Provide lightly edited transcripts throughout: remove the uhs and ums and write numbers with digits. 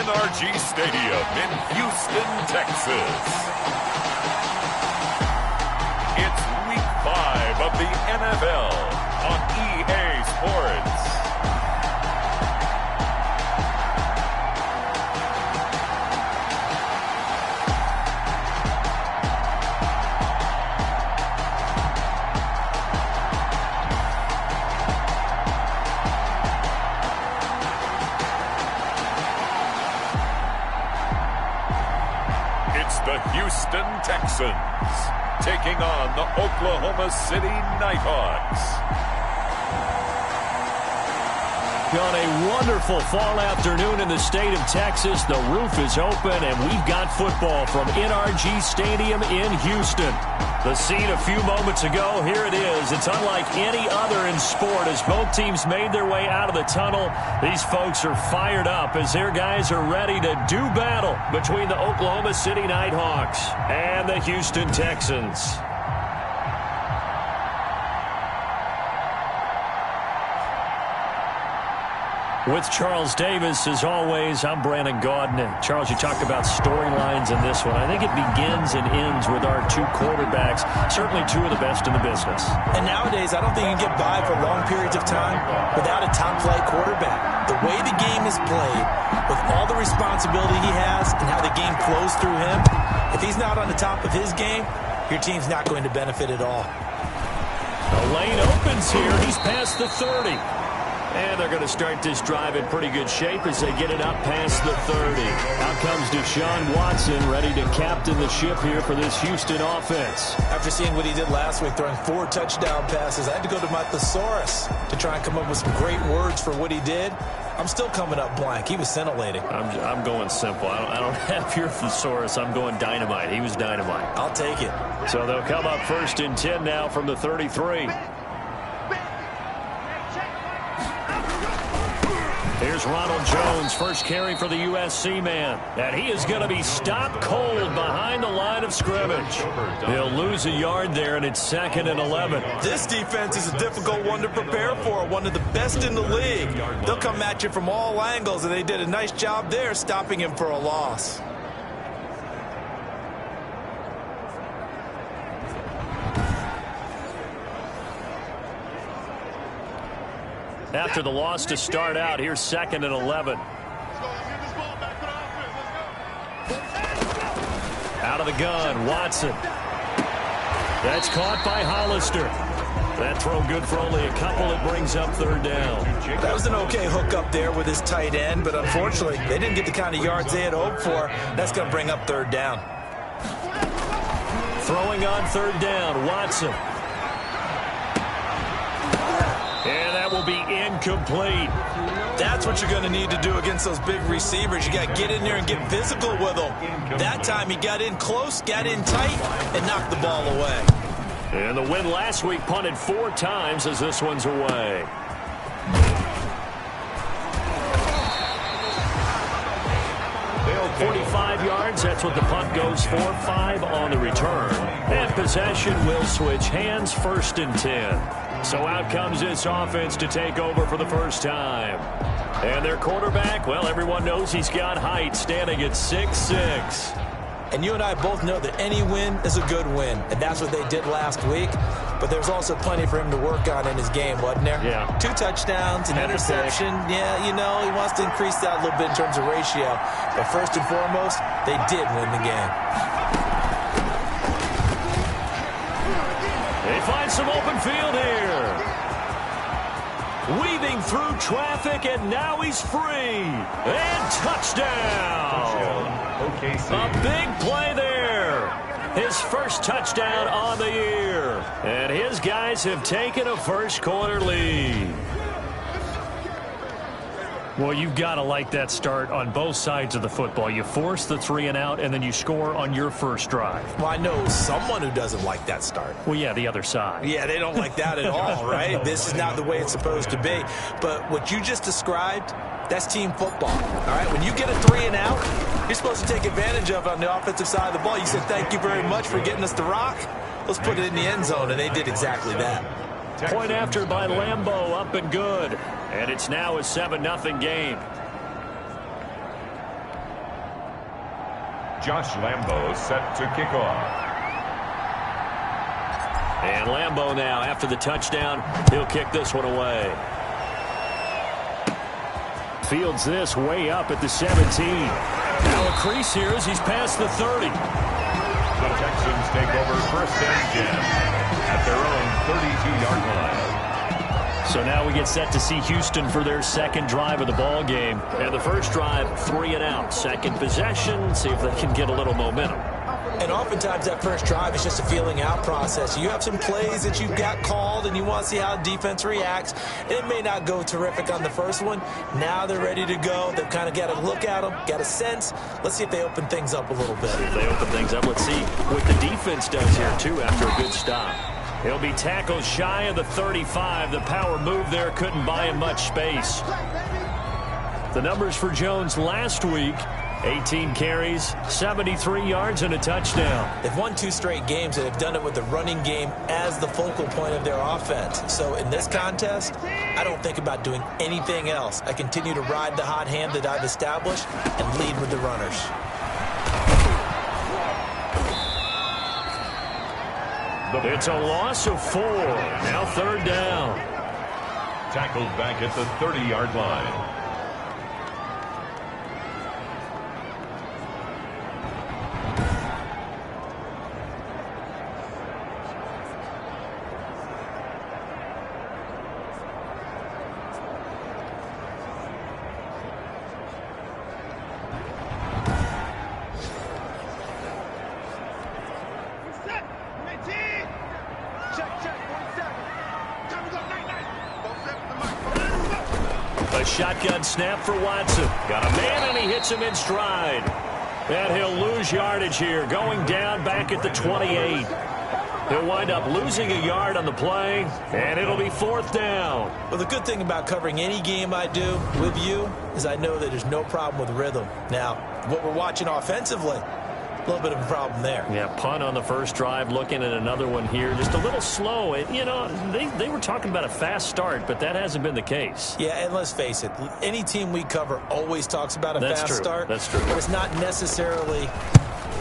NRG Stadium in Houston, Texas. It's Week 5 of the NFL on EA Sports. The Houston Texans taking on the Oklahoma City Nighthawks. On a wonderful fall afternoon in the state of Texas, the roof is open and we've got football from NRG Stadium in Houston. The scene a few moments ago, here it is. It's unlike any other in sport as both teams made their way out of the tunnel. These folks are fired up as their guys are ready to do battle between the Oklahoma City Nighthawks and the Houston Texans. With Charles Davis, as always, I'm Brandon Gaudin. Charles, you talked about storylines in this one. I think it begins and ends with our two quarterbacks, certainly two of the best in the business. And nowadays, I don't think you can get by for long periods of time without a top-flight quarterback. The way the game is played, with all the responsibility he has and how the game flows through him, if he's not on the top of his game, your team's not going to benefit at all. The lane opens here. He's past the 30. And they're going to start this drive in pretty good shape as they get it up past the 30. Out comes Deshaun Watson, ready to captain the ship here for this Houston offense. After seeing what he did last week, throwing 4 touchdown passes, I had to go to my thesaurus to try and come up with some great words for what he did. I'm still coming up blank. He was scintillating. I'm going simple. I don't have your thesaurus. I'm going dynamite. He was dynamite. I'll take it. So they'll come up 1st and 10 now from the 33. Here's Ronald Jones, first carry for the USC man. And he is going to be stopped cold behind the line of scrimmage. He'll lose a yard there, and it's 2nd and 11. This defense is a difficult one to prepare for, one of the best in the league. They'll come at you from all angles, and they did a nice job there stopping him for a loss. After the loss to start out, here's 2nd and 11. Out of the gun, Watson. That's caught by Hollister. That throw good for only a couple. It brings up 3rd down. That was an okay hook up there with his tight end, but unfortunately, they didn't get the kind of yards they had hoped for. That's going to bring up 3rd down. Throwing on 3rd down, Watson. And that will be incomplete. That's what you're going to need to do against those big receivers. You got to get in there and get physical with them. That time he got in close, got in tight, and knocked the ball away. And the win last week punted 4 times as this one's away. They'll 45 yards. That's what the punt goes for. 5 on the return. And possession will switch hands, 1st and 10. So out comes this offense to take over for the first time. And their quarterback, well, everyone knows he's got height, standing at 6'6". And you and I both know that any win is a good win. And that's what they did last week. But there's also plenty for him to work on in his game, wasn't there? Yeah. 2 touchdowns, an interception. Yeah, you know, he wants to increase that a little bit in terms of ratio. But first and foremost, they did win the game. They find some open field here. Weaving through traffic, and now he's free. And touchdown. A big play there. His first touchdown on the year. And his guys have taken a first-quarter lead. Well, you've got to like that start on both sides of the football. You force the 3 and out, and then you score on your first drive. Well, I know someone who doesn't like that start. Well, yeah, the other side. Yeah, they don't like that at all, right? This is not the way it's supposed to be. But what you just described, that's team football. All right, when you get a 3 and out, you're supposed to take advantage of it on the offensive side of the ball. You said, thank you very much for getting us the rock. Let's put it in the end zone, and they did exactly that. Point after by Lambeau, up and good. And it's now a 7-0 game. Josh Lambo set to kick off. And Lambo now, after the touchdown, he'll kick this one away. Fields this way up at the 17. Now a crease here as he's past the 30. The Texans take over 1st and 10 at their own 32-yard line. So now we get set to see Houston for their second drive of the ball game. And the first drive, 3 and out. Second possession, see if they can get a little momentum. And oftentimes that first drive is just a feeling out process. You have some plays that you've got called and you want to see how the defense reacts. It may not go terrific on the first one. Now they're ready to go. They've kind of got to look at them, got a sense. Let's see if they open things up a little bit. If they open things up, let's see what the defense does here, too, after a good stop. He'll be tackled shy of the 35. The power move there couldn't buy him much space. The numbers for Jones last week, 18 carries, 73 yards, and a touchdown. They've won 2 straight games, and they've done it with the running game as the focal point of their offense. So in this contest, I don't think about doing anything else. I continue to ride the hot hand that I've established and lead with the runners. It's a loss of 4. Now 3rd down. Tackled back at the 30-yard line. A shotgun snap for Watson. Got a man, and he hits him in stride. And he'll lose yardage here, going down back at the 28. He'll wind up losing a yard on the play, and it'll be 4th down. Well, the good thing about covering any game I do with you is I know that there's no problem with rhythm. Now, what we're watching offensively, a little bit of a problem there. Yeah, punt on the first drive, looking at another one here. Just a little slow. You know, they were talking about a fast start, but that hasn't been the case. Yeah, and let's face it, any team we cover always talks about a fast start. That's true. But it's not necessarily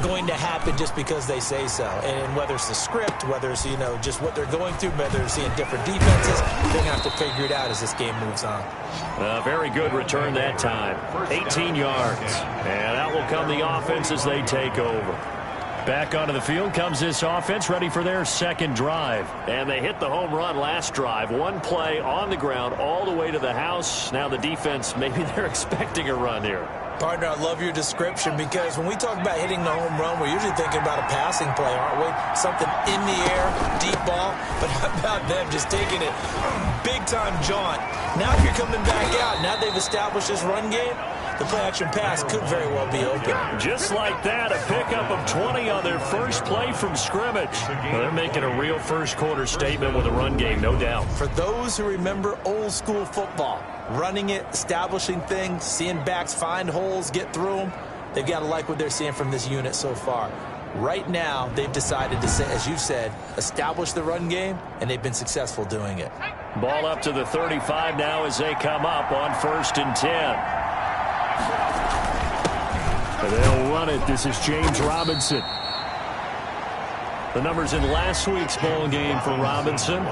going to happen just because they say so. And whether it's the script, whether it's, you know, just what they're going through, whether they're seeing different defenses, they're going to have to figure it out as this game moves on. Very good return that time. 18 yards. And out will come the offense as they take over. Back onto the field comes this offense, ready for their second drive. And they hit the home run last drive. One play on the ground all the way to the house. Now the defense, maybe they're expecting a run here. Partner, I love your description because when we talk about hitting the home run, we're usually thinking about a passing play, aren't we? Something in the air, deep ball. But how about them just taking it big-time jaunt? Now if you're coming back out, now they've established this run game, the play-action pass could very well be open. Just like that, a pickup of 20 on their first play from scrimmage. Well, they're making a real first-quarter statement with a run game, no doubt. For those who remember old-school football, running it, establishing things, seeing backs find holes, get through them, they've got to like what they're seeing from this unit so far. Right now, they've decided to, as you said, establish the run game, and they've been successful doing it. Ball up to the 35 now as they come up on 1st and 10. They'll run it. This is James Robinson. The numbers in last week's ball game for Robinson.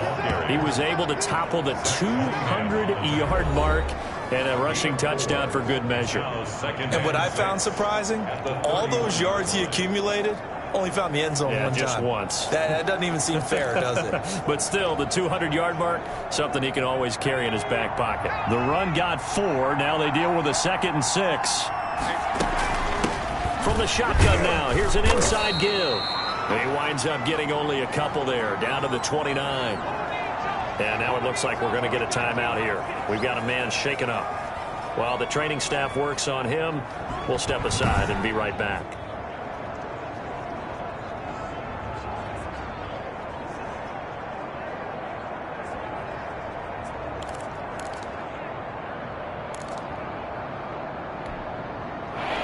He was able to topple the 200-yard mark and a rushing touchdown for good measure. And what I found surprising, all those yards he accumulated, only found the end zone one time. Just once. That doesn't even seem fair, does it? But still, the 200-yard mark, something he can always carry in his back pocket. The run got 4. Now they deal with a 2nd and 6. From the shotgun now, here's an inside give. And he winds up getting only a couple there, down to the 29. And now it looks like we're going to get a timeout here. We've got a man shaken up. While the training staff works on him, we'll step aside and be right back.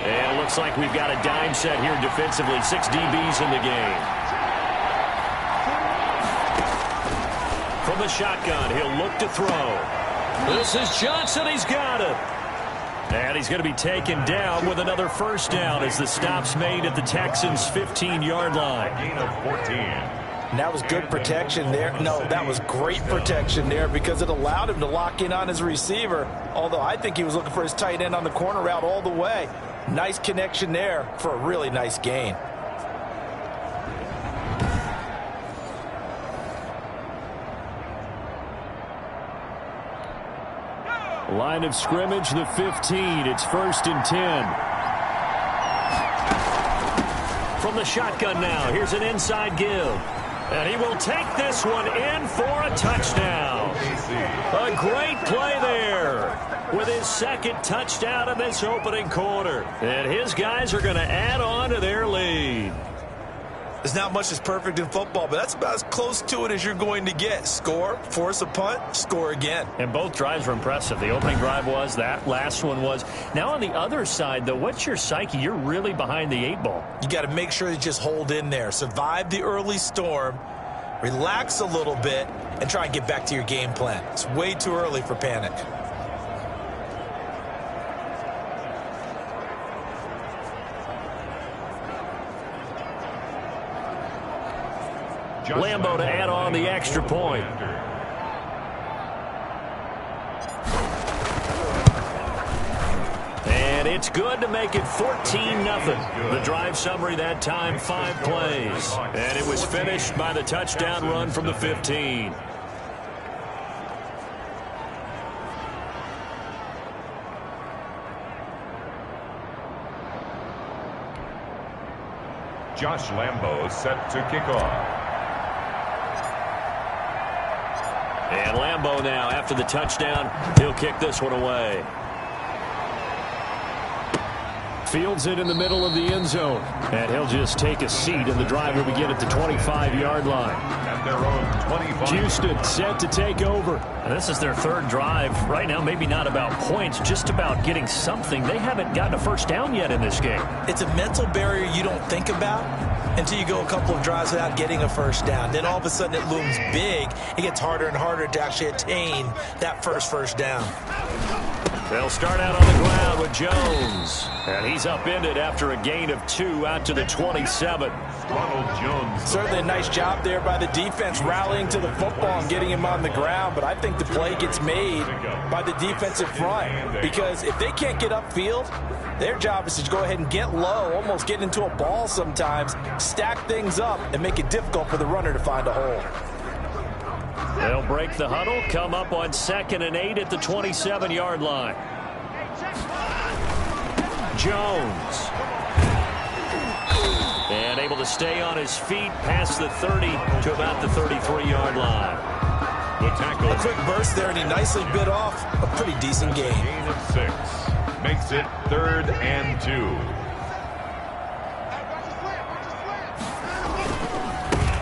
And it looks like we've got a dime set here defensively. 6 DBs in the game. From the shotgun, he'll look to throw. This is Johnson. He's got it. And he's going to be taken down with another first down as the stop's made at the Texans' 15-yard line. Gain of 14. And that was good protection there. No, that was great protection there because it allowed him to lock in on his receiver, although I think he was looking for his tight end on the corner route all the way. Nice connection there for a really nice gain. Line of scrimmage, the 15. It's 1st and 10. From the shotgun now, here's an inside give. And he will take this one in for a touchdown. A great play there with his second touchdown in this opening quarter. And his guys are going to add on to their lead. There's not much that's perfect in football, but that's about as close to it as you're going to get. Score, force a punt, score again. And both drives were impressive. The opening drive was, that last one was. Now on the other side, though, what's your psyche? You're really behind the 8 ball. You got to make sure you just hold in there. Survive the early storm, relax a little bit, and try and get back to your game plan. It's way too early for panic. Lambo to add on the extra point. And it's good to make it 14-0. The drive summary that time, 5 plays. And it was finished by the touchdown run from the 15. Josh Lambo set to kick off. And Lambo now, after the touchdown, he'll kick this one away. Fields it in the middle of the end zone. And he'll just take a seat, and the drive will begin at the 25-yard line. At their own 25. Houston set to take over. And this is their 3rd drive. Right now, maybe not about points, just about getting something. They haven't gotten a first down yet in this game. It's a mental barrier you don't think about until you go a couple of drives without getting a first down. Then all of a sudden it looms big. It gets harder and harder to actually attain that first down. They'll start out on the ground with Jones. And he's upended after a gain of 2 out to the 27. Ronald Jones. Certainly a nice job there by the defense rallying to the football and getting him on the ground. But I think the play gets made by the defensive front. Because if they can't get upfield, their job is to go ahead and get low, almost get into a ball sometimes, stack things up, and make it difficult for the runner to find a hole. They'll break the huddle, come up on 2nd and 8 at the 27-yard line. Jones. And able to stay on his feet past the 30 to about the 33-yard line. The tackle. A quick burst there, and he nicely bit off a pretty decent gain. Gain of 6. Makes it 3rd and 2.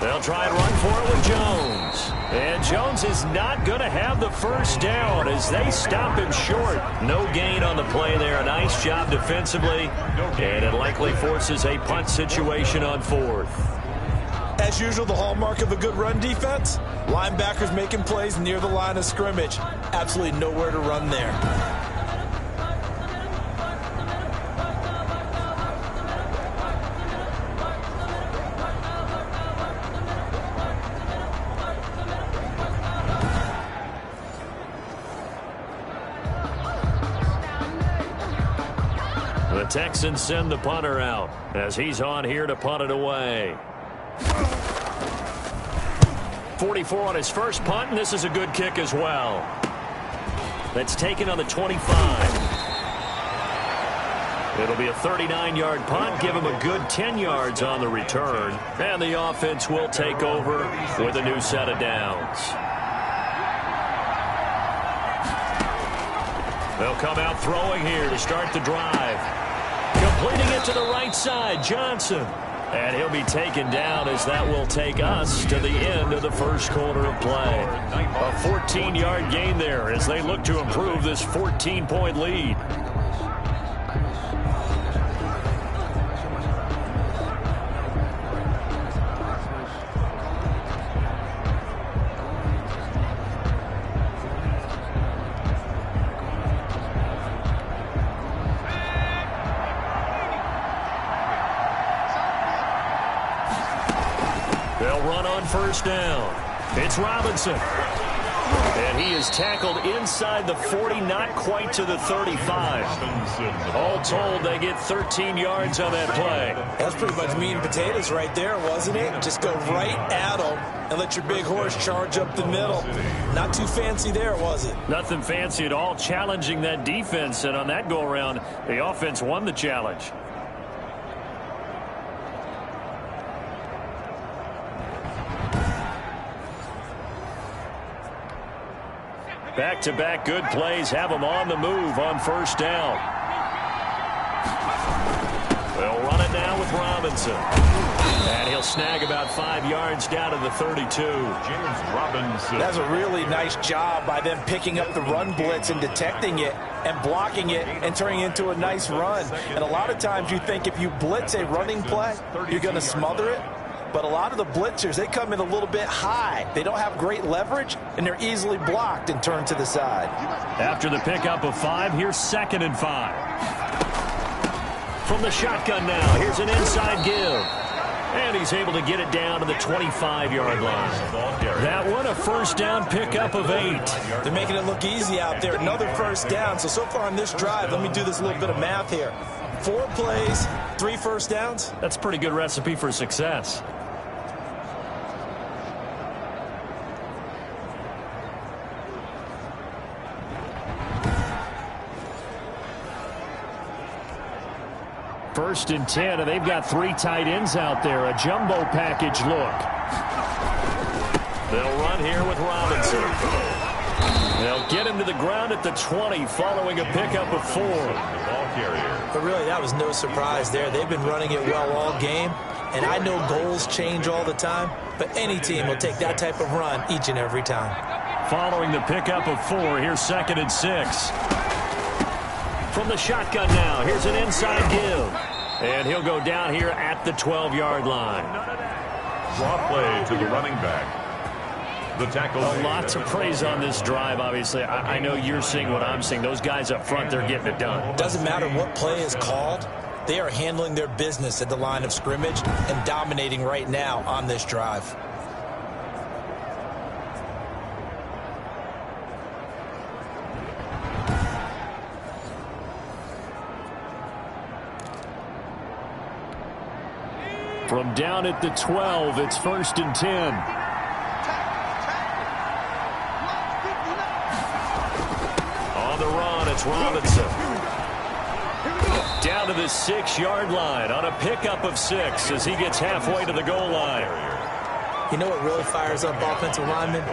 They'll try and run for it with Jones. And Jones is not going to have the first down as they stop him short. No gain on the play there. A nice job defensively. And it likely forces a punt situation on 4th. As usual, the hallmark of a good run defense, linebackers making plays near the line of scrimmage. Absolutely nowhere to run there. The Texans send the punter out as he's on here to punt it away. 44 on his first punt, and this is a good kick as well. That's taken on the 25. It'll be a 39-yard punt, give him a good 10 yards on the return, and the offense will take over with a new set of downs. They'll come out throwing here to start the drive. Completing it to the right side, Johnson. And he'll be taken down as that will take us to the end of the first quarter of play. A 14-yard gain there as they look to improve this 14-point lead. They'll run on first down. It's Robinson. And he is tackled inside the 40, not quite to the 35. All told, they get 13 yards on that play. That's pretty much meat and potatoes right there, wasn't it? Just go right at them and let your big horse charge up the middle. Not too fancy there, was it? Nothing fancy at all, challenging that defense. And on that go-around, the offense won the challenge. Back-to-back good plays have them on the move on first down. They'll run it now with Robinson. And he'll snag about 5 yards down to the 32. James Robinson. That's a really nice job by them picking up the run blitz and detecting it and blocking it and turning it into a nice run. And a lot of times you think if you blitz a running play, you're going to smother it. But a lot of the blitzers, they come in a little bit high. They don't have great leverage, and they're easily blocked and turned to the side. After the pickup of 5, here's 2nd and 5. From the shotgun now, here's an inside give. And he's able to get it down to the 25-yard line. That one, a first down pickup of 8. They're making it look easy out there. Another first down. So far on this drive, let me do this little bit of math here. 4 plays, 3 first downs. That's a pretty good recipe for success. First and 10, and they've got 3 tight ends out there. A jumbo package look. They'll run here with Robinson. They'll get him to the ground at the 20 following a pickup of 4. But really, that was no surprise there. They've been running it well all game, and I know goals change all the time, but any team will take that type of run each and every time. Following the pickup of 4, here's 2nd and 6. From the shotgun now, here's an inside give. And he'll go down here at the 12-yard line. Draw play to the running back. The tackle. A lot to praise on this drive, obviously. I know you're seeing what I'm seeing. Those guys up front, they're getting it done. Doesn't matter what play is called. They are handling their business at the line of scrimmage and dominating right now on this drive. From down at the 12, it's 1st and 10. On the run, it's Robinson. Down to the 6-yard line on a pickup of 6 as he gets halfway to the goal line. You know what really fires up offensive linemen?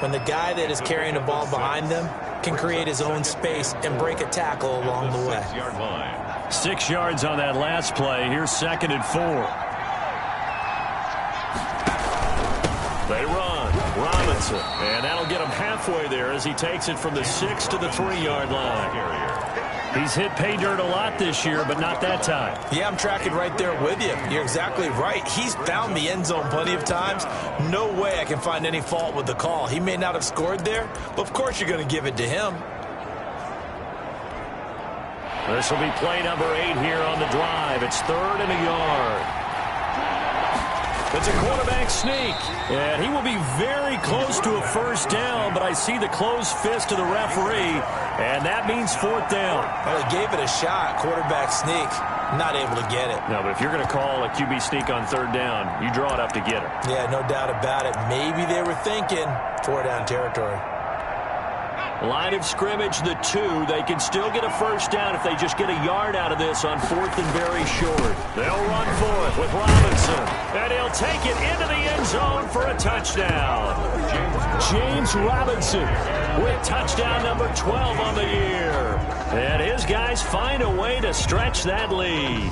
When the guy that is carrying the ball behind them can create his own space and break a tackle along the way. 6 yards on that last play. Here's 2nd and 4. They run. Robinson. And that'll get him halfway there as he takes it from the 6 to the 3-yard line. He's hit pay dirt a lot this year, but not that time. Yeah, I'm tracking right there with you. You're exactly right. He's found the end zone plenty of times. No way I can find any fault with the call. He may not have scored there, but of course you're going to give it to him. This will be play number 8 here on the drive. It's 3rd and a yard. It's a quarterback sneak, and he will be very close to a first down, but I see the closed fist of the referee, and that means 4th down. Well, he gave it a shot, quarterback sneak. Not able to get it. No, but if you're going to call a QB sneak on 3rd down, you draw it up to get it. Yeah, no doubt about it. Maybe they were thinking 4-down territory. Line of scrimmage, the 2. They can still get a first down if they just get a yard out of this on 4th and very short. They'll run for it with Robinson. And he'll take it into the end zone for a touchdown. James Robinson with touchdown number 12 on the year. And his guys find a way to stretch that lead.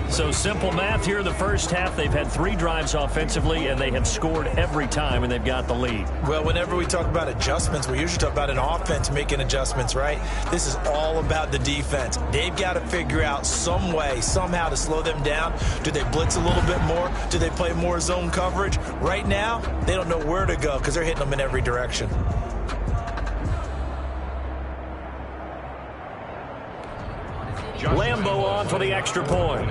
So simple math here in the first half. They've had 3 drives offensively, and they have scored every time, and they've got the lead. Well, whenever we talk about adjustments, we usually talk about an offense making adjustments, right? This is all about the defense. They've got to figure out some way, somehow to slow them down. Do they blitz a little bit more? Do they play more zone coverage? Right now, they don't know where to go because they're hitting them in every direction. Lambo on for the extra point.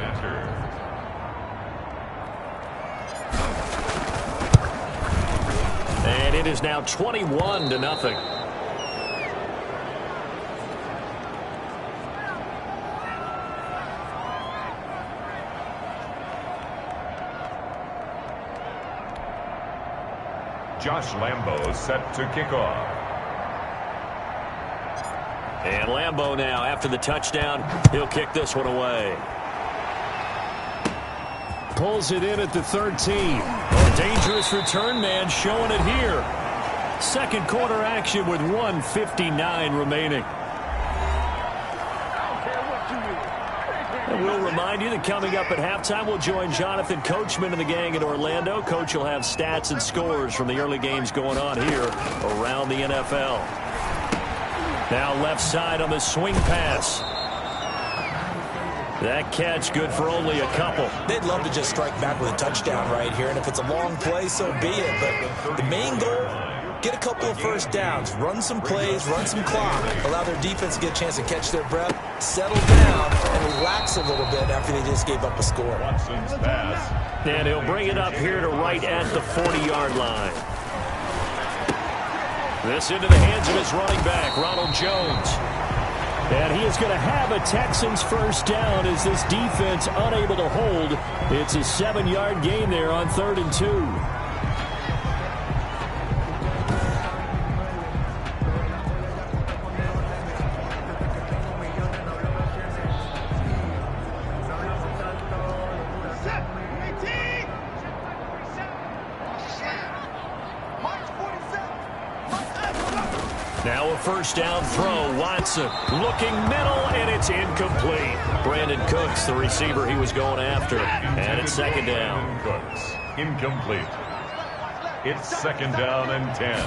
And it is now 21-0. Josh Lambo set to kick off. And Lambo now, after the touchdown, he'll kick this one away. Pulls it in at the 13. A dangerous return man showing it here. Second quarter action with 1:59 remaining. And we'll remind you that coming up at halftime, we'll join Jonathan Coachman and the gang in Orlando. Coach will have stats and scores from the early games going on here around the NFL. Now left side on the swing pass. That catch good for only a couple. They'd love to just strike back with a touchdown right here, and if it's a long play, so be it. But the main goal, get a couple of first downs, run some plays, run some clock, allow their defense to get a chance to catch their breath, settle down, and relax a little bit after they just gave up a score. Watson's pass. And he'll bring it up here to right at the 40-yard line. This into the hands of his running back, Ronald Jones. And he is going to have a Texans first down as this defense unable to hold. It's a 7-yard gain there on 3rd and 2. Now a first down throw. Watson looking middle, and it's incomplete. Brandon Cooks, the receiver he was going after. And it's second down. Cooks, incomplete. It's second down and 10.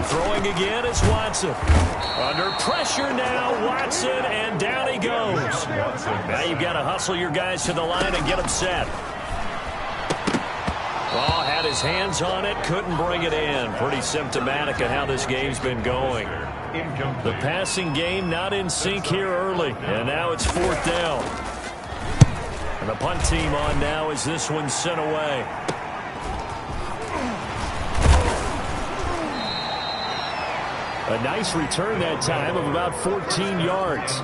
Throwing again is Watson. Under pressure now, Watson, and down he goes. Now you've got to hustle your guys to the line and get them set. Oh, had his hands on it, couldn't bring it in. Pretty symptomatic of how this game's been going. The passing game not in sync here early, and now it's 4th down. And the punt team on now as this one's sent away. A nice return that time of about 14 yards.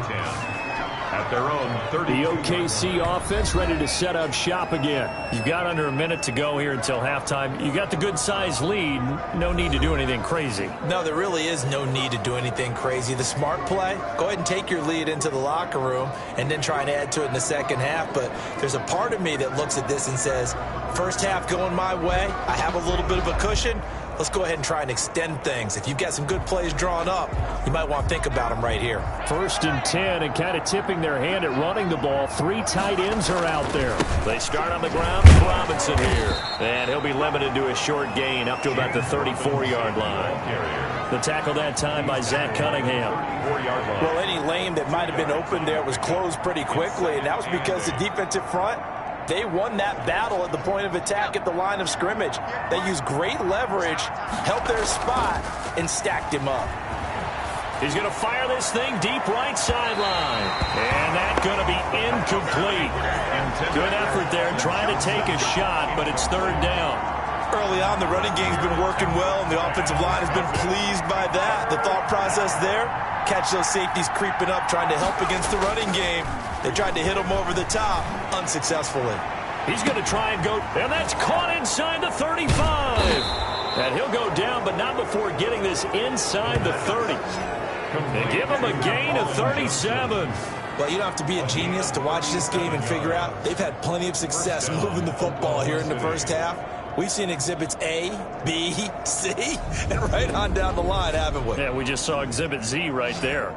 At their own 30. The OKC offense ready to set up shop again. You've got under a minute to go here until halftime. You got the good-sized lead. No need to do anything crazy. No, there really is no need to do anything crazy. The smart play, go ahead and take your lead into the locker room and then try and add to it in the second half. But there's a part of me that looks at this and says, first half going my way, I have a little bit of a cushion. Let's go ahead and try and extend things. If you've got some good plays drawn up, you might want to think about them right here. 1st and 10, and kind of tipping their hand at running the ball. 3 tight ends are out there. They start on the ground with Robinson here. And he'll be limited to a short gain up to about the 34-yard line. The tackle that time by Zach Cunningham. Well, any lane that might have been open there was closed pretty quickly, and that was because the defensive front, they won that battle at the point of attack at the line of scrimmage. They used great leverage, helped their spot, and stacked him up. He's going to fire this thing deep right sideline. And that's going to be incomplete. Good effort there trying to take a shot, but it's 3rd down. Early on, the running game's been working well, and the offensive line has been pleased by that. The thought process there, catch those safeties creeping up, trying to help against the running game. They tried to hit him over the top, unsuccessfully. He's going to try and go, and that's caught inside the 35. And he'll go down, but not before getting this inside the 30. And give him a gain of 37. Well, you don't have to be a genius to watch this game and figure out they've had plenty of success moving the football here in the first half. We've seen exhibits A, B, C, and right on down the line, haven't we? Yeah, we just saw exhibit Z right there.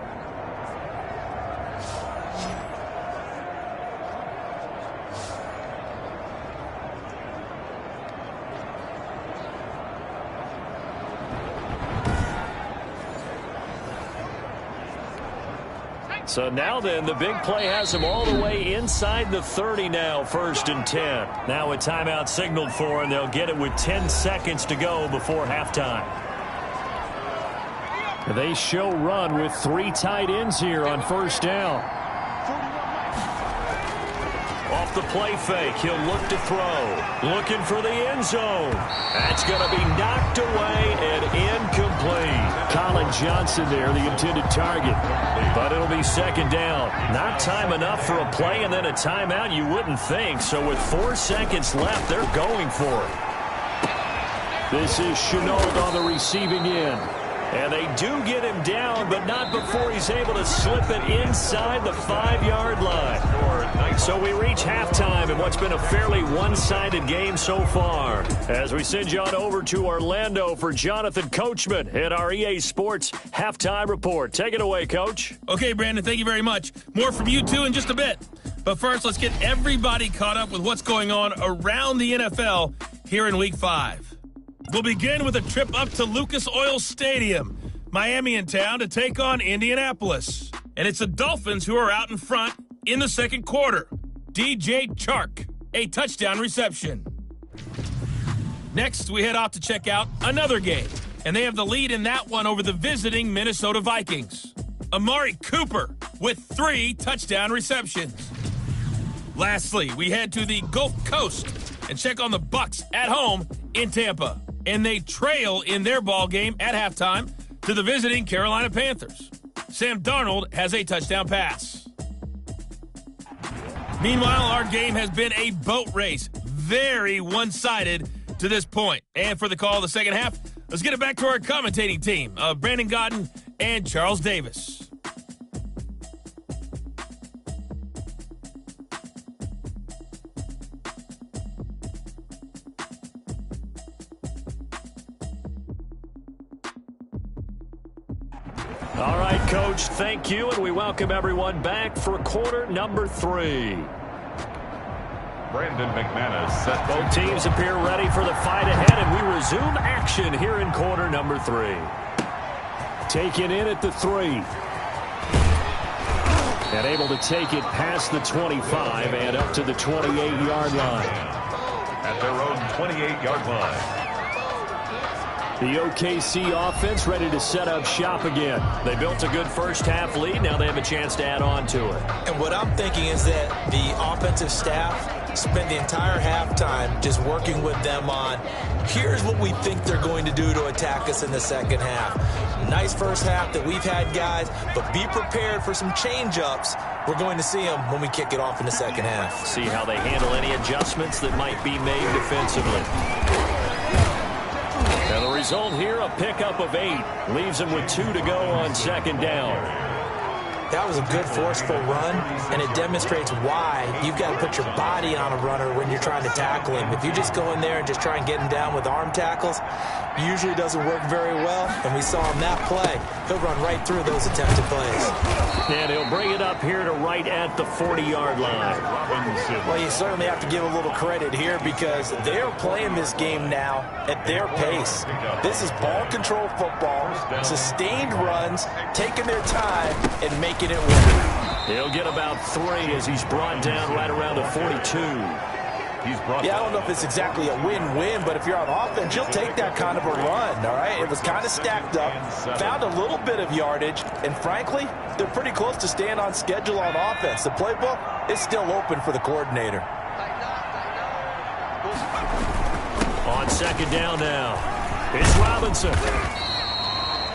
So now then, the big play has him all the way inside the 30 now, 1st and 10. Now a timeout signaled for, and they'll get it with 10 seconds to go before halftime. They show run with 3 tight ends here on 1st down. Off off the play fake. He'll look to throw. Looking for the end zone. That's going to be knocked away and incomplete. Colin Johnson there, the intended target. But it'll be second down. Not time enough for a play and then a timeout, you wouldn't think. So with 4 seconds left, they're going for it. This is Chenault on the receiving end. And they do get him down, but not before he's able to slip it inside the 5-yard line. So we reach halftime in what's been a fairly one-sided game so far. As we send you on over to Orlando for Jonathan Coachman at our EA Sports Halftime Report. Take it away, Coach. Okay, Brandon, thank you very much. More from you two in just a bit. But first, let's get everybody caught up with what's going on around the NFL here in Week 5. We'll begin with a trip up to Lucas Oil Stadium, Miami in town, to take on Indianapolis. And it's the Dolphins who are out in front in the second quarter. DJ Chark, a touchdown reception. Next, we head off to check out another game. And they have the lead in that one over the visiting Minnesota Vikings. Amari Cooper with 3 touchdown receptions. Lastly, we head to the Gulf Coast and check on the Bucs at home in Tampa. And they trail in their ball game at halftime to the visiting Carolina Panthers. Sam Darnold has a touchdown pass. Meanwhile, our game has been a boat race. Very one-sided to this point. And for the call of the second half, let's get it back to our commentating team of Brandon Godden and Charles Davis. All right, Coach, thank you, and we welcome everyone back for quarter number 3. Brandon McManus set. Both teams appear ready for the fight ahead, and we resume action here in quarter number 3. Taken in at the 3. And able to take it past the 25 and up to the 28-yard line. At their own 28-yard line. The OKC offense ready to set up shop again. They built a good first-half lead. Now they have a chance to add on to it. And what I'm thinking is that the offensive staff spent the entire halftime just working with them on, here's what we think they're going to do to attack us in the second half. Nice first half that we've had, guys, but be prepared for some change-ups. We're going to see them when we kick it off in the second half. See how they handle any adjustments that might be made defensively. And the result here, a pickup of 8. Leaves them with 2 to go on second down. That was a good forceful run, and it demonstrates why you've got to put your body on a runner when you're trying to tackle him. If you just go in there and just try and get him down with arm tackles, usually doesn't work very well, and we saw him that play. He'll run right through those attempted plays. And he'll bring it up here to right at the 40-yard line. Well, you certainly have to give a little credit here because they're playing this game now at their pace. This is ball control football, sustained runs, taking their time, and making it work. He'll get about 3 as he's brought down right around the 42. I don't know if it's exactly a win-win, but if you're on offense, you'll take that kind of a run, all right? It was kind of stacked up, found a little bit of yardage, and frankly, they're pretty close to staying on schedule on offense. The playbook is still open for the coordinator. On second down now, it's Robinson.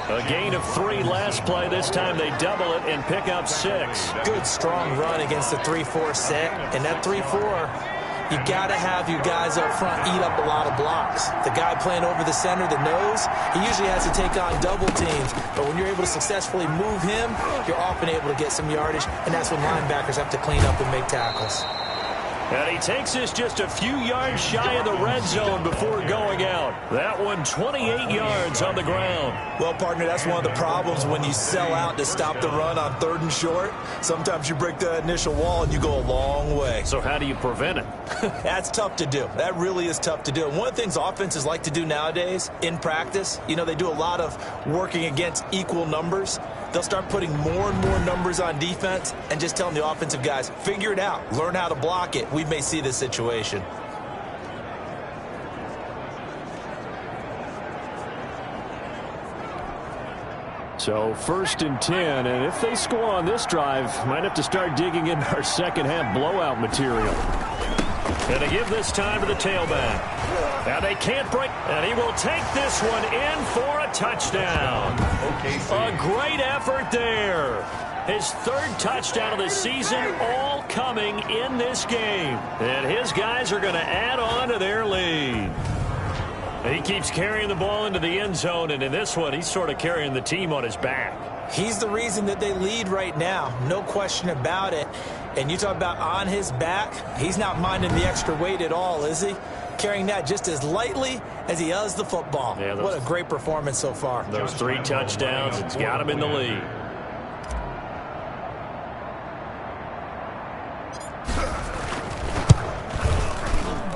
A gain of 3 last play. This time they double it and pick up 6. Good, strong run against the 3-4 set, and that 3-4... you got to have your guys up front eat up a lot of blocks. The guy playing over the center, the nose, he usually has to take on double teams. But when you're able to successfully move him, you're often able to get some yardage, and that's when linebackers have to clean up and make tackles. And he takes this just a few yards shy of the red zone before going out. That one 28 yards on the ground. Well, partner, that's one of the problems when you sell out to stop the run on 3rd and short. Sometimes you break that initial wall and you go a long way. So how do you prevent it? That's tough to do. That really is tough to do. And one of the things offenses like to do nowadays in practice, they do a lot of working against equal numbers. They'll start putting more and more numbers on defense and just telling the offensive guys, figure it out, learn how to block it. We may see this situation. So 1st and 10, and if they score on this drive, might have to start digging into our second half blowout material. And they give this time to the tailback. Now they can't break, and he will take this one in for a touchdown. A great effort there. His third touchdown of the season, all coming in this game. And his guys are going to add on to their lead. He keeps carrying the ball into the end zone, and in this one, he's sort of carrying the team on his back. He's the reason that they lead right now, no question about it. And you talk about on his back, he's not minding the extra weight at all, is he? Carrying that just as lightly as he does the football. Yeah, what a great performance so far. Those 3 touchdowns, it's got him in the lead.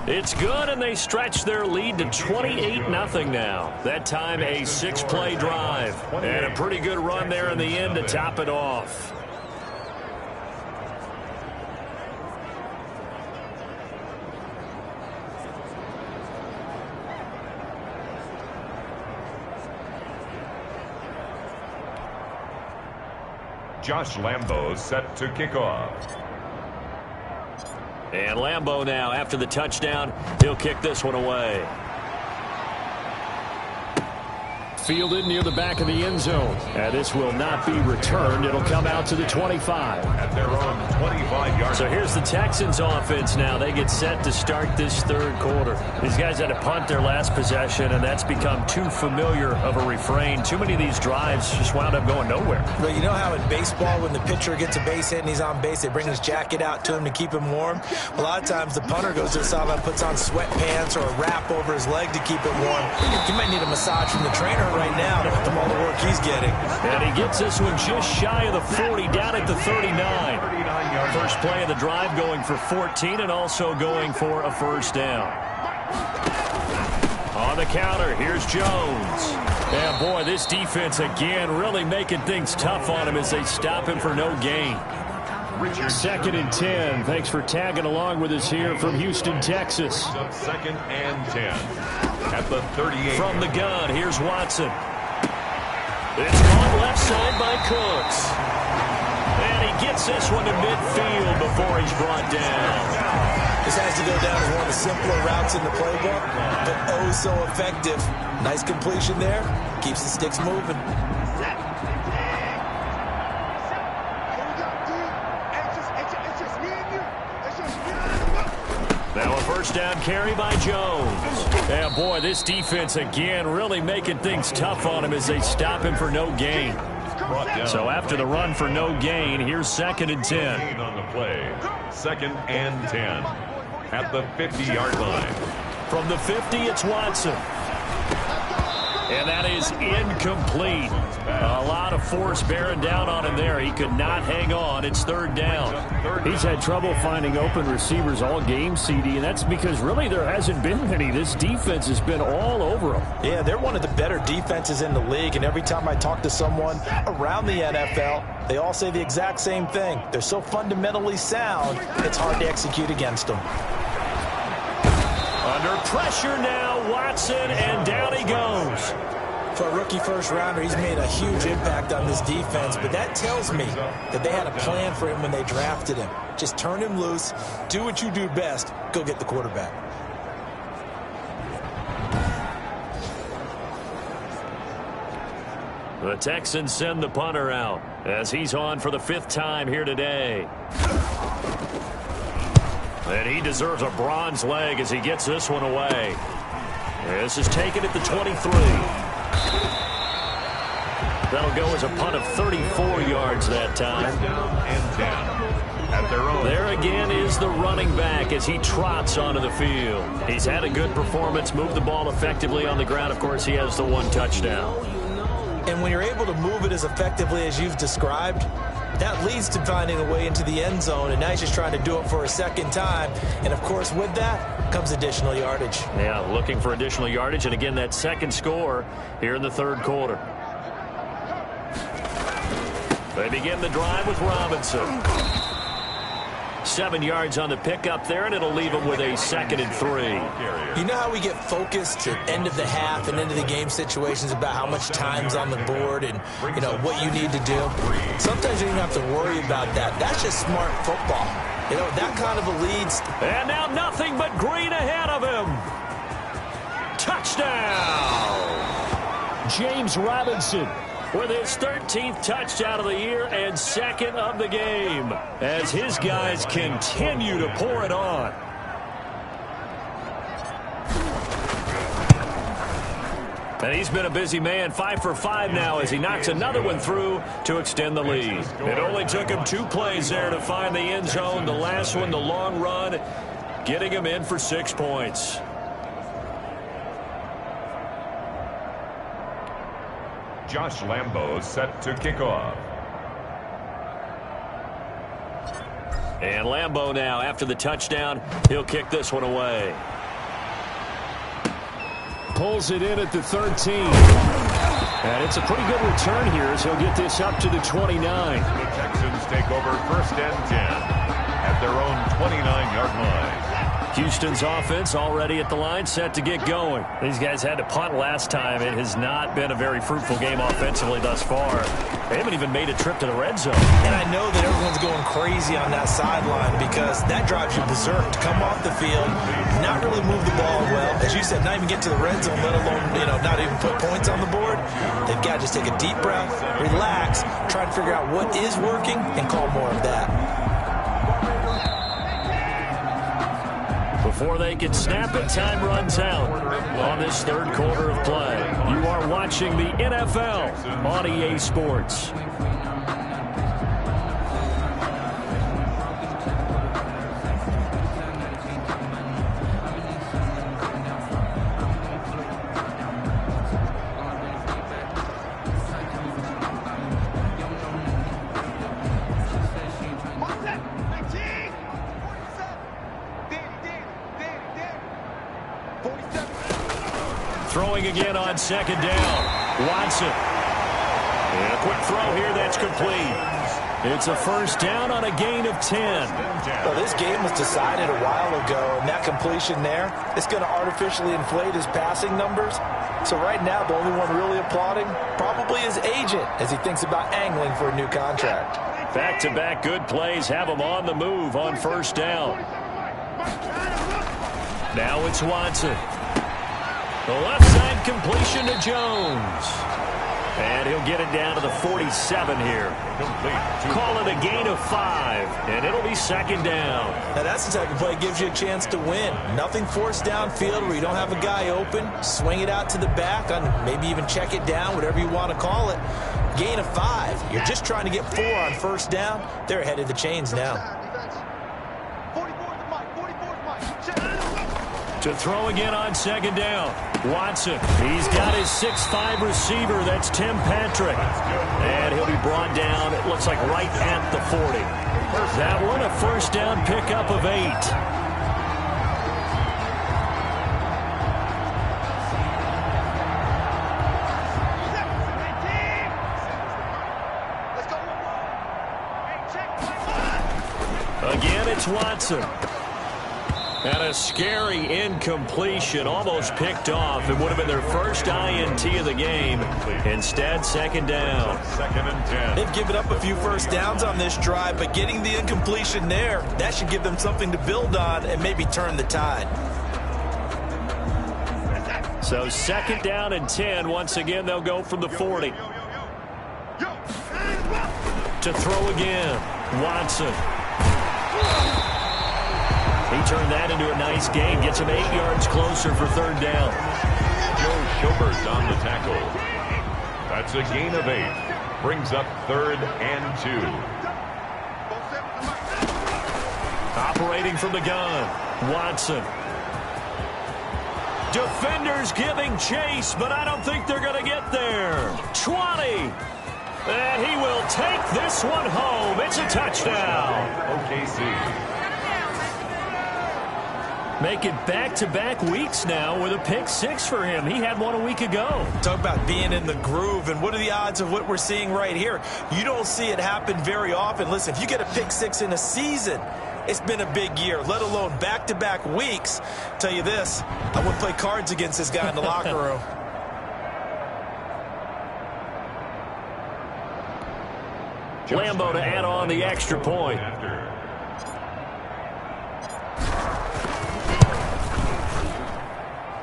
It's good, and they stretch their lead to 28-0 now. That time a 6-play drive. And a pretty good run there in the end to top it off. Josh Lambo set to kick off. And Lambo now, after the touchdown, he'll kick this one away. Fielded near the back of the end zone. And this will not be returned. It'll come out to the 25. At their own 25-yard. So here's the Texans offense now. They get set to start this third quarter. These guys had to punt their last possession, and that's become too familiar of a refrain. Too many of these drives just wound up going nowhere. But you know how in baseball, when the pitcher gets a base hit and he's on base, they bring his jacket out to him to keep him warm? A lot of times the punter goes to the sideline, puts on sweatpants or a wrap over his leg to keep it warm. You might need a massage from the trainer right now from all the work he's getting. And he gets this one just shy of the 40, down at the 39. First play of the drive going for 14 and also going for a first down. On the counter, here's Jones. And boy, this defense again really making things tough on him as they stop him for no gain. 2nd and 10. Thanks for tagging along with us here from Houston, Texas. 2nd and 10 at the 38. From the gun, here's Watson. It's caught left side by Cooks. And he gets this one to midfield before he's brought down. This has to go down as one of the simpler routes in the playbook, but oh so effective. Nice completion there. Keeps the sticks moving. Now a first down carry by Jones. And boy, this defense again really making things tough on him as they stop him for no gain. So after the run for no gain, here's 2nd and 10. On the play, 2nd and 10 at the 50-yard line. From the 50, it's Watson. And that is incomplete. A lot of force bearing down on him there. He could not hang on. It's 3rd down. He's had trouble finding open receivers all game, CD, and that's because really there hasn't been many. This defense has been all over him. Yeah, they're one of the better defenses in the league, and every time I talk to someone around the NFL, they all say the exact same thing. They're so fundamentally sound, it's hard to execute against them. Under pressure now, Watson, and down he goes. For a rookie first-rounder, he's made a huge impact on this defense, but that tells me that they had a plan for him when they drafted him. Just turn him loose, do what you do best, go get the quarterback. The Texans send the punter out as he's on for the 5th time here today. And he deserves a bronze leg as he gets this one away. This is taken at the 23. That'll go as a punt of 34 yards that time. And 10 at their own. There again is the running back as he trots onto the field. He's had a good performance, moved the ball effectively on the ground. Of course, he has the 1 touchdown. And when you're able to move it as effectively as you've described, that leads to finding a way into the end zone, and now he's just trying to do it for a 2nd time. And, of course, with that comes additional yardage. Yeah, looking for additional yardage, and again, that 2nd score here in the 3rd quarter. They begin the drive with Robinson. 7 yards on the pickup there, and it'll leave him with a 2nd and 3. You know how we get focused at end of the half and into the game situations about how much time's on the board and, you know, what you need to do? Sometimes you don't have to worry about that. That's just smart football. You know, that kind of a lead. And now nothing but green ahead of him. Touchdown! James Robinson with his 13th touchdown of the year and second of the game as his guys continue to pour it on. And he's been a busy man, 5 for 5 now as he knocks another one through to extend the lead. It only took him 2 plays there to find the end zone. The last one, the long run, getting him in for 6 points. Josh Lambo set to kick off. And Lambo now, after the touchdown, he'll kick this one away. Pulls it in at the 13. And it's a pretty good return here as he'll get this up to the 29. The Texans take over 1st and 10 at their own 29-yard line. Houston's offense already at the line, set to get going. These guys had to punt last time. It has not been a very fruitful game offensively thus far. They haven't even made a trip to the red zone. And I know that everyone's going crazy on that sideline because that drives you berserk to come off the field, not really move the ball well. As you said, not even get to the red zone, let alone, not even put points on the board. They've got to just take a deep breath, relax, try to figure out what is working, and call more of that. Before they can snap it, time runs out on this 3rd quarter of play. You are watching the NFL on EA Sports. Throwing again on 2nd down. Watson. And a quick throw here that's complete. It's a 1st down on a gain of 10. Well, this game was decided a while ago, and that completion there, it's going to artificially inflate his passing numbers. So right now, the only one really applauding probably his agent as he thinks about angling for a new contract. Back-to-back good plays have him on the move on 1st down. Now it's Watson. The left side completion to Jones. And he'll get it down to the 47 here. Call it a gain of 5, and it'll be 2nd down. Now that's the type of play that gives you a chance to win. Nothing forced downfield where you don't have a guy open. Swing it out to the back, maybe even check it down, whatever you want to call it. Gain of 5. You're just trying to get 4 on 1st down. They're ahead of the chains now. To throw again on 2nd down. Watson. He's got his 6'5 receiver. That's Tim Patrick. And he'll be brought down, it looks like right at the 40. That one a 1st down pickup of 8. Again, it's Watson. And a scary incompletion, almost picked off. It would have been their first INT of the game. Instead, 2nd down. 2nd and 10. They've given up a few 1st downs on this drive, but getting the incompletion there, that should give them something to build on and maybe turn the tide. So 2nd down and 10. Once again, they'll go from the 40. To throw again, Watson. He turned that into a nice gain. Gets him 8 yards closer for 3rd down. Joe Schobert on the tackle. That's a gain of 8. Brings up 3rd and 2. Operating from the gun, Watson. Defenders giving chase, but I don't think they're going to get there. 20. And he will take this one home. It's a touchdown. OKC. Make it back-to-back weeks now with a pick 6 for him. He had one a week ago. Talk about being in the groove, and what are the odds of what we're seeing right here? You don't see it happen very often. Listen, if you get a pick 6 in a season, it's been a big year, let alone back-to-back weeks. Tell you this, I wouldn't play cards against this guy in the locker room. Lambo to add on the extra point.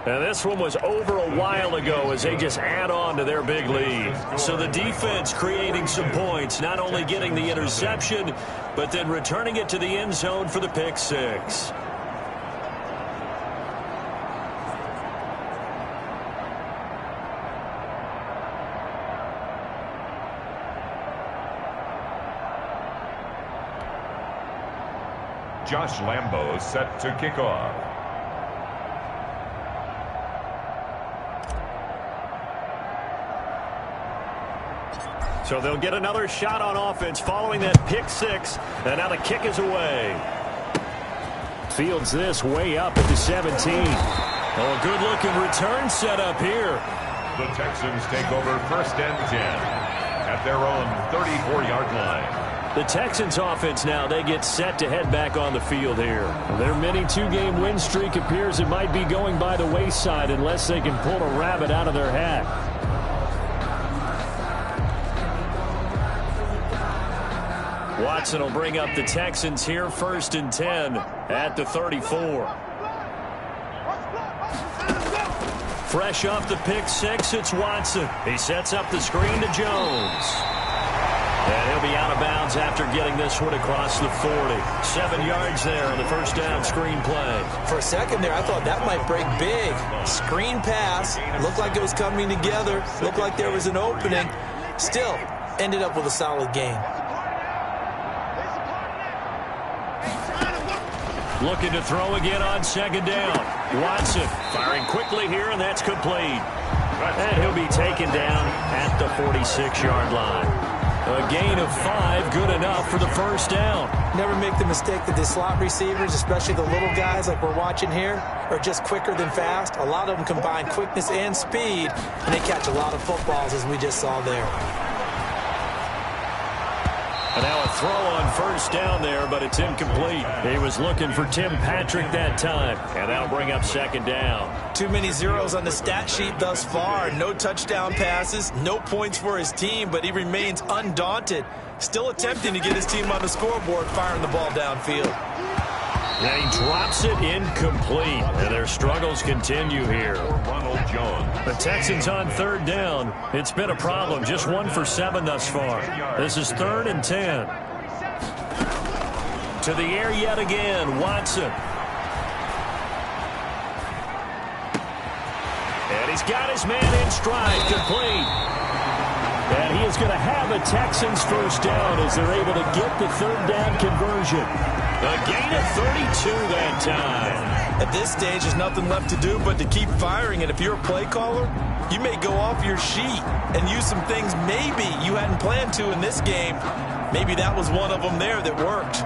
And this one was over a while ago as they just add on to their big lead. So the defense creating some points, not only getting the interception, but then returning it to the end zone for the pick six. Josh Lambo set to kick off. So they'll get another shot on offense following that pick six. And now the kick is away. Fields this way up at the 17. Oh, a good-looking return set up here. The Texans take over 1st and 10 at their own 34-yard line. The Texans offense now, they get set to head back on the field here. Their mini two-game win streak appears it might be going by the wayside unless they can pull a rabbit out of their hat. Watson will bring up the Texans here 1st and 10 at the 34. Fresh off the pick six, it's Watson. He sets up the screen to Jones. And he'll be out of bounds after getting this one across the 40. 7 yards there on the first down screen play. For a second there, I thought that might break big. Screen pass. Looked like it was coming together. Looked like there was an opening. Still, ended up with a solid gain. Looking to throw again on 2nd down. Watson firing quickly here, and that's complete. And he'll be taken down at the 46-yard line. A gain of 5, good enough for the first down. Never make the mistake that the slot receivers, especially the little guys like we're watching here, are just quicker than fast. A lot of them combine quickness and speed, and they catch a lot of footballs, as we just saw there. And now a throw on 1st down there, but it's incomplete. He was looking for Tim Patrick that time, and that'll bring up 2nd down. Too many zeros on the stat sheet thus far. No touchdown passes, no points for his team, but he remains undaunted. Still attempting to get his team on the scoreboard, firing the ball downfield. And he drops it incomplete. And their struggles continue here. Ronald Jones. The Texans on 3rd down. It's been a problem. Just 1 for 7 thus far. This is 3rd and 10. To the air yet again. Watson. And he's got his man in stride. Complete. And he is going to have a Texans first down as they're able to get the 3rd down conversion. A gain of 32 that time. At this stage, there's nothing left to do but to keep firing. And if you're a play caller, you may go off your sheet and use some things maybe you hadn't planned to in this game. Maybe that was one of them there that worked.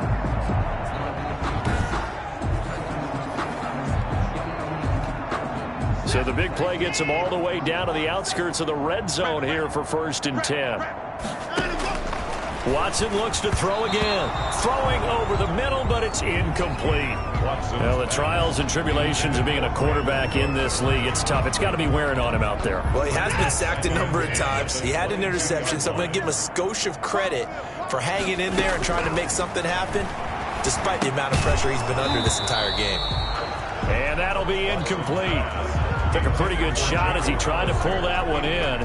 So the big play gets him all the way down to the outskirts of the red zone here for 1st and 10. Watson looks to throw again. Throwing over the middle, but it's incomplete. Well, the trials and tribulations of being a quarterback in this league, it's tough. It's got to be wearing on him out there. Well, he has been sacked a number of times. He had an interception, so I'm going to give him a skosh of credit for hanging in there and trying to make something happen, despite the amount of pressure he's been under this entire game. And that'll be incomplete. Took a pretty good shot as he tried to pull that one in.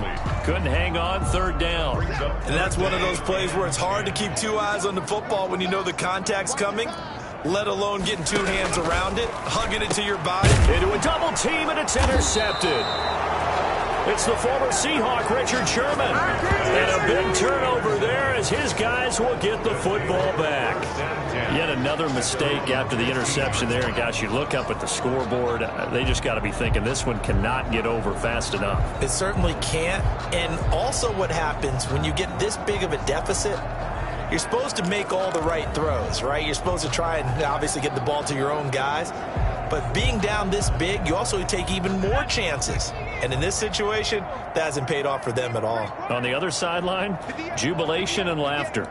Couldn't hang on 3rd down. And that's one of those plays where it's hard to keep 2 eyes on the football when you know the contact's coming, let alone getting 2 hands around it, hugging it to your body. Into a double team, and it's intercepted. It's the former Seahawk, Richard Sherman. And a big turnover there as his guys will get the football back. Yet another mistake after the interception there. And, gosh, you look up at the scoreboard. They just got to be thinking this one cannot get over fast enough. It certainly can't. And also what happens when you get this big of a deficit, you're supposed to make all the right throws, right? You're supposed to try and obviously get the ball to your own guys. But being down this big, you also take even more chances. And in this situation, that hasn't paid off for them at all. On the other sideline, jubilation and laughter.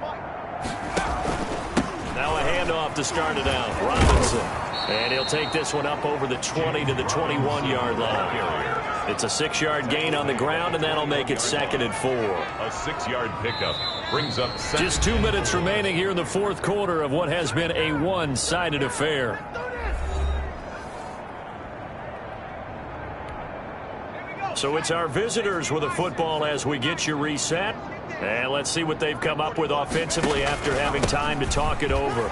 Now a handoff to start it out. Robinson. And he'll take this one up over the 20 to the 21-yard line. It's a 6-yard gain on the ground, and that'll make it 2nd and 4. A 6-yard pickup brings up just 2 minutes remaining here in the 4th quarter of what has been a one-sided affair. So it's our visitors with a football as we get you reset. And let's see what they've come up with offensively after having time to talk it over.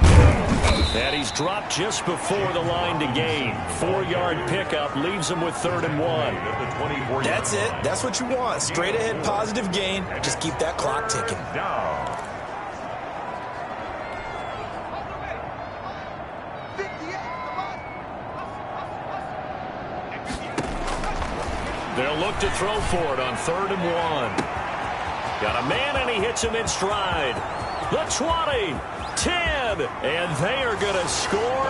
And he's dropped just before the line to gain. 4-yard pickup leaves him with 3rd and 1. That's it. That's what you want. Straight ahead positive gain. Just keep that clock ticking. They'll look to throw for it on 3rd and 1. Got a man, and he hits him in stride. The 20, 10, and they are going to score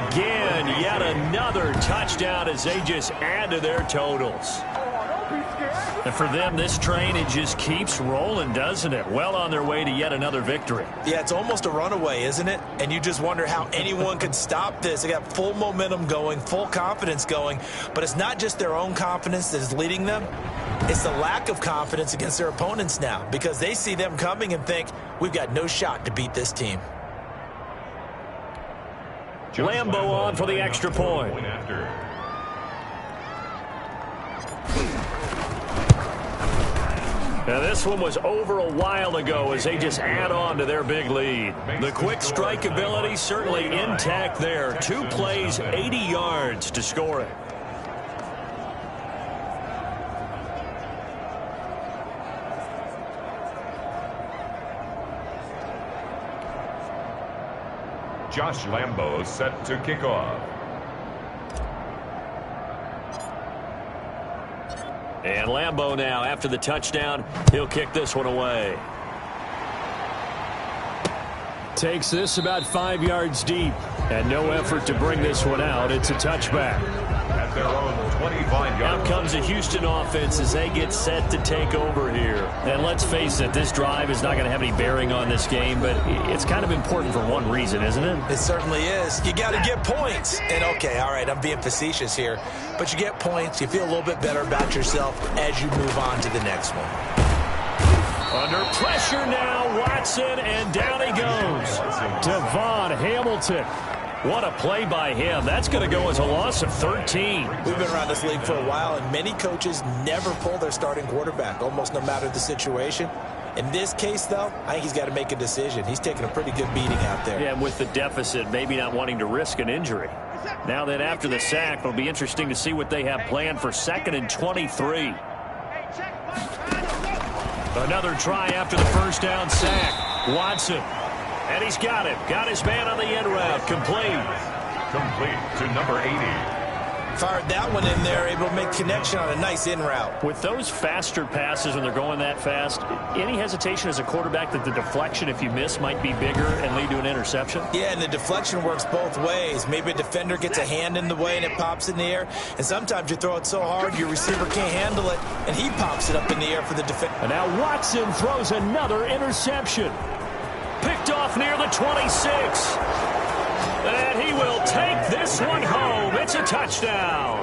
again. Yet another touchdown as they just add to their totals. And for them, this train, it just keeps rolling, doesn't it? Well on their way to yet another victory. Yeah, it's almost a runaway, isn't it? And you just wonder how anyone could stop this. They got full momentum going, full confidence going. But it's not just their own confidence that is leading them. It's the lack of confidence against their opponents now because they see them coming and think, we've got no shot to beat this team. Lambo on for the extra point. Now this one was over a while ago as they just add on to their big lead. The quick strike ability certainly intact there. 2 plays, 80 yards to score it. Josh Lambo set to kick off. And Lambo now, after the touchdown, he'll kick this one away. Takes this about 5 yards deep. And no effort to bring this one out. It's a touchback. At their own 25-yard line. Out comes the Houston offense as they get set to take over here. And let's face it, this drive is not going to have any bearing on this game, but it's kind of important for one reason, isn't it? It certainly is. You got to get points. And, okay, all right, I'm being facetious here. But you get points, you feel a little bit better about yourself as you move on to the next one. Under pressure now, Watson, and down he goes. Devon Hamilton. What a play by him. That's going to go as a loss of 13. We've been around this league for a while, and many coaches never pull their starting quarterback, almost no matter the situation. In this case, though, I think he's got to make a decision. He's taking a pretty good beating out there. Yeah, and with the deficit, maybe not wanting to risk an injury. Now that after the sack, it'll be interesting to see what they have planned for 2nd and 23. Another try after the first down sack. Watson. And he's got it. Got his man on the end route. Complete. Complete to number 80. Fired that one in there, able to make connection on a nice in route. With those faster passes when they're going that fast, any hesitation as a quarterback that the deflection, if you miss, might be bigger and lead to an interception? Yeah, and the deflection works both ways. Maybe a defender gets a hand in the way and it pops in the air. And sometimes you throw it so hard your receiver can't handle it, and he pops it up in the air for the defender. And now Watson throws another interception. Picked off near the 26. And he will take this one home. It's a touchdown.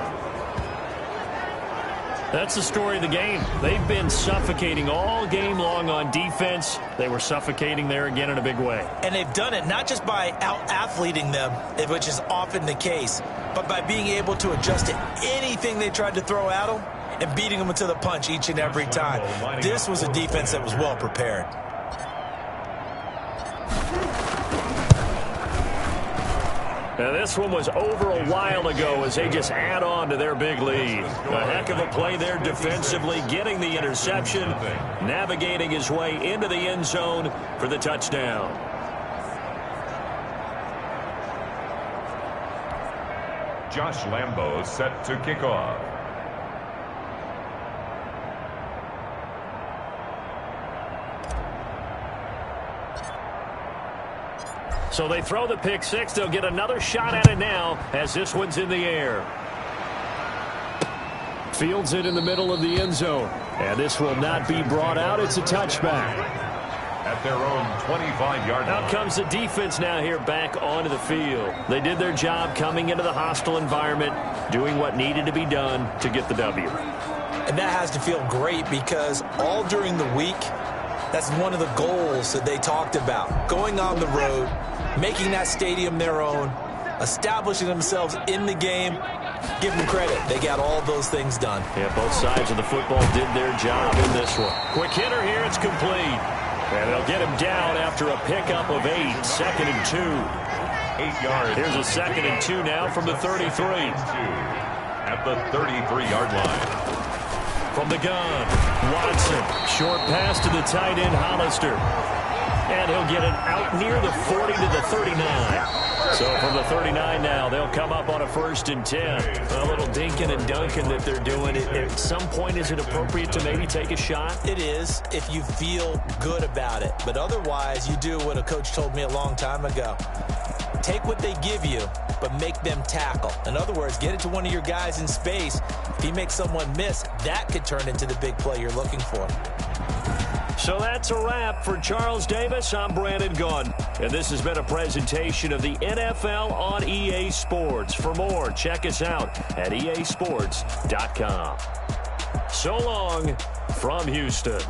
That's the story of the game. They've been suffocating all game long on defense. They were suffocating there again in a big way. And they've done it not just by out-athleting them, which is often the case, but by being able to adjust to anything they tried to throw at them and beating them to the punch each and every time. This was a defense that was well prepared. Now this one was over a while ago as they just add on to their big lead. A heck of a play there defensively, getting the interception, navigating his way into the end zone for the touchdown. Josh Lambo set to kick off. So they throw the pick six. They'll get another shot at it now as this one's in the air. Fields it in the middle of the end zone. And this will not be brought out. It's a touchback. At their own 25-yard line. Out comes the defense now here back onto the field. They did their job coming into the hostile environment, doing what needed to be done to get the W. And that has to feel great because all during the week, that's one of the goals that they talked about. Going on the road, making that stadium their own, establishing themselves in the game, Give them credit. They got all those things done. Yeah, both sides of the football did their job in this one. Quick hitter here. It's complete. And they'll get him down after a pickup of 8. 2nd and 2. 8 yards. Here's a 2nd and 2 now from the 33. At the 33-yard line. From the gun, Watson. Short pass to the tight end, Hollister. And he'll get it out near the 40 to the 39. So from the 39 now, they'll come up on a 1st and 10. A little dinking and dunking that they're doing. At some point, is it appropriate to maybe take a shot? It is if you feel good about it. But otherwise, you do what a coach told me a long time ago. Take what they give you, but make them tackle. In other words, get it to one of your guys in space. If he makes someone miss, that could turn into the big play you're looking for. So that's a wrap for Charles Davis. I'm Brandon Gaudin, and this has been a presentation of the NFL on EA Sports. For more, check us out at easports.com. So long from Houston.